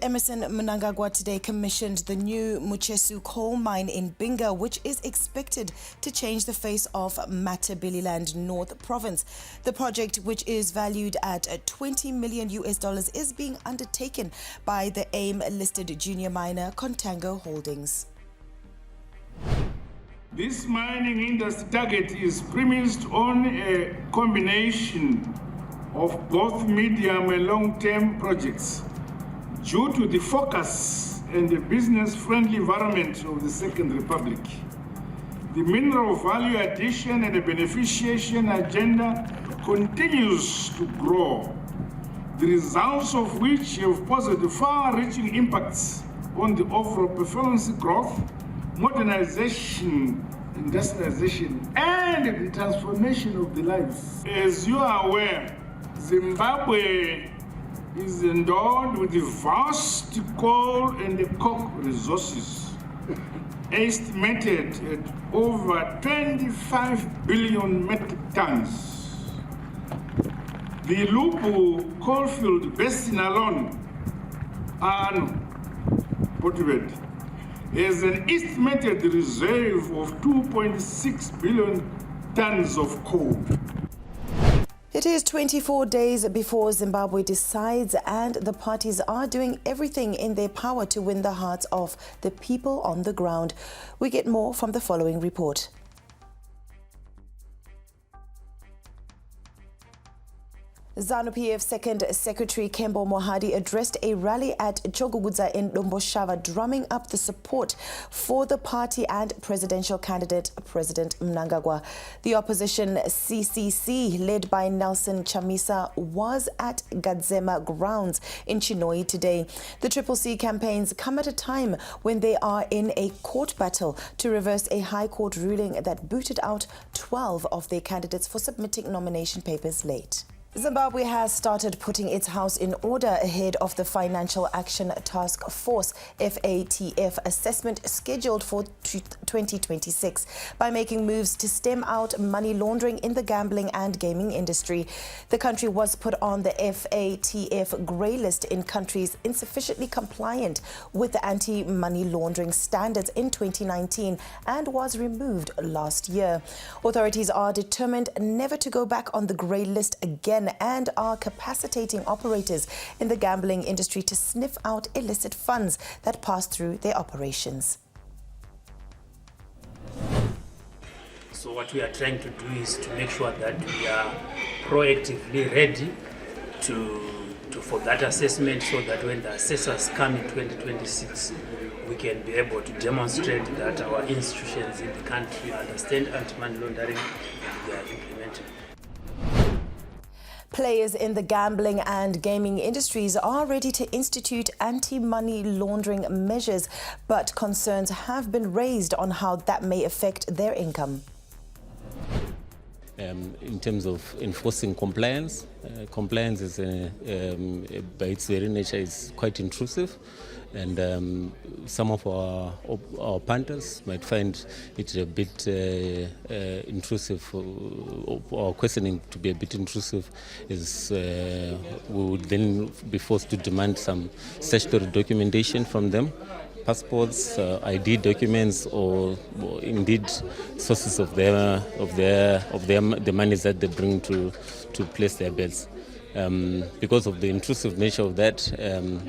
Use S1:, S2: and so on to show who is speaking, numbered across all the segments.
S1: Emerson Mnangagwa today commissioned the new Muchesu coal mine in Binga, which is expected to change the face of Matabeleland North Province. The project, which is valued at $20 million, is being undertaken by the AIM-listed junior miner Contango Holdings.
S2: This mining industry target is premised on a combination of both medium and long-term projects due to the focus and the business-friendly environment of the Second Republic. The mineral value addition and the beneficiation agenda continues to grow, the results of which have posed far-reaching impacts on the overall performance growth, modernization, industrialization, and the transformation of the lives. As you are aware, Zimbabwe is endowed with vast coal and coke resources, estimated at over 25 billion metric tons. The Lupu coalfield basin alone, has an estimated reserve of 2.6 billion tons of coal.
S1: It is 24 days before Zimbabwe decides, and the parties are doing everything in their power to win the hearts of the people on the ground. We get more from the following report. ZANU-PF Second Secretary Kembo Mohadi addressed a rally at Chogugudza in Domboshava, drumming up the support for the party and presidential candidate President Mnangagwa. The opposition CCC, led by Nelson Chamisa, was at Gadzema grounds in Chinhoyi today. The Triple C campaigns come at a time when they are in a court battle to reverse a High Court ruling that booted out 12 of their candidates for submitting nomination papers late. Zimbabwe has started putting its house in order ahead of the Financial Action Task Force FATF assessment scheduled for 2026 by making moves to stem out money laundering in the gambling and gaming industry. The country was put on the FATF grey list in countries insufficiently compliant with the anti-money laundering standards in 2019 and was removed last year. Authorities are determined never to go back on the grey list again and are capacitating operators in the gambling industry to sniff out illicit funds that pass through their operations.
S3: So what we are trying to do is to make sure that we are proactively ready for that assessment, so that when the assessors come in 2026, we can be able to demonstrate that our institutions in the country understand anti-money laundering and they are implementing.
S1: Players in the gambling and gaming industries are ready to institute anti-money laundering measures, but concerns have been raised on how that may affect their income.
S4: In terms of enforcing compliance, compliance is by its very nature is quite intrusive, and some of our punters might find it a bit intrusive, or questioning to be a bit intrusive, is we would then be forced to demand some statutory documentation from them. Passports, ID documents, or indeed sources of the monies that they bring to place their bets. Because of the intrusive nature of that,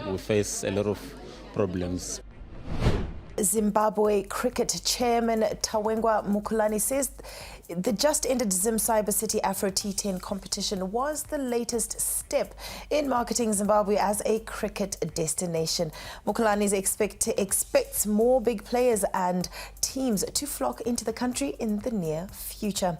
S4: we face a lot of problems.
S1: Zimbabwe cricket chairman Tawengwa Mukulani says the just-ended Zim AfronT10 competition was the latest step in marketing Zimbabwe as a cricket destination. Mukulani expects more big players and teams to flock into the country in the near future.